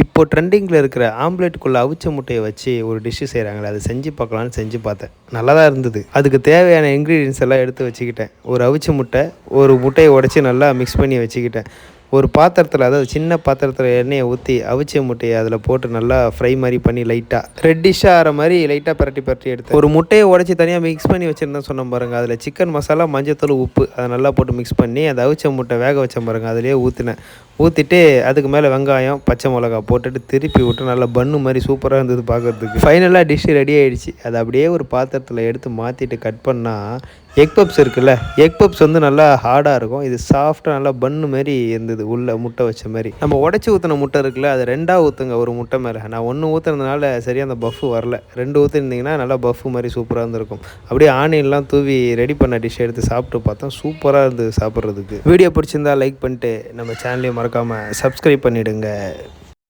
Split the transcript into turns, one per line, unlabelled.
இப்போ ட்ரெண்டிங்கில் இருக்கிற ஆம்லேட்டுக்குள்ளே அவிச்ச முட்டையை வச்சு ஒரு டிஷ்ஷு செய்கிறாங்களே, அதை செஞ்சு பார்க்கலான்னு செஞ்சு பார்த்தேன். நல்லா தான் இருந்தது. அதுக்கு தேவையான இன்க்ரீடியன்ஸ் எல்லாம் எடுத்து வச்சுக்கிட்டேன். ஒரு அவிச்ச முட்டை, ஒரு முட்டையை உடச்சி நல்லா மிக்ஸ் பண்ணி வச்சுக்கிட்டேன். ஒரு பாத்திரத்தில், அதாவது சின்ன பாத்திரத்தில் எண்ணெயை ஊற்றி அவிச்ச முட்டையை அதில் போட்டு நல்லா ஃப்ரை மாதிரி பண்ணி லைட்டாக ரெட்டிஷாக ஆகிற மாதிரி லைட்டாக பரட்டி எடுத்தேன். ஒரு முட்டையை உடச்சி தனியாக மிக்ஸ் பண்ணி வச்சுருந்தேன் சொன்னேன் பாருங்கள். அதில் சிக்கன் மசாலா, மஞ்சத்தூள், உப்பு அதை நல்லா போட்டு மிக்ஸ் பண்ணி அந்த அவிச்ச முட்டை வேக வச்சேன் பாருங்கள், அதிலே ஊற்றினேன். ஊற்றிட்டு அதுக்கு மேலே வெங்காயம், பச்சை மிளகா போட்டுட்டு திருப்பி விட்டு நல்லா பன்னு மாதிரி சூப்பராக இருந்தது பார்க்குறதுக்கு. ஃபைனலாக டிஷ்ஷு ரெடி ஆகிடுச்சு. அதை அப்படியே ஒரு பாத்திரத்தில் எடுத்து மாற்றிட்டு கட் பண்ணால் எக் பப்ஸ் இருக்குல்ல, எக் பப்ஸ் வந்து நல்லா ஹார்டாக இருக்கும். இது சாஃப்டாக நல்லா பன்னு மாரி இருந்தது, உள்ள முட்டை வச்ச மாதிரி. நம்ம உடச்சி ஊற்றின முட்டை இருக்குல்ல, அது 2ஆக ஊற்றுங்க ஒரு முட்டை மேலே. நான் 1 ஊற்றுறதுனால சரியாக அந்த பஃப்பு வரல. 2 ஊற்றிருந்தீங்கன்னா நல்லா பஃப்பு மாதிரி சூப்பராக இருந்திருக்கும். அப்படியே ஆனியன்லாம் தூவி ரெடி பண்ண டிஷ் எடுத்து சாப்பிட்டு பார்த்தோம். சூப்பராக இருந்தது சாப்பிட்றதுக்கு. வீடியோ பிடிச்சிருந்தா லைக் பண்ணிட்டு நம்ம சேனலையும் மறக்காமல் சப்ஸ்கிரைப் பண்ணிவிடுங்க.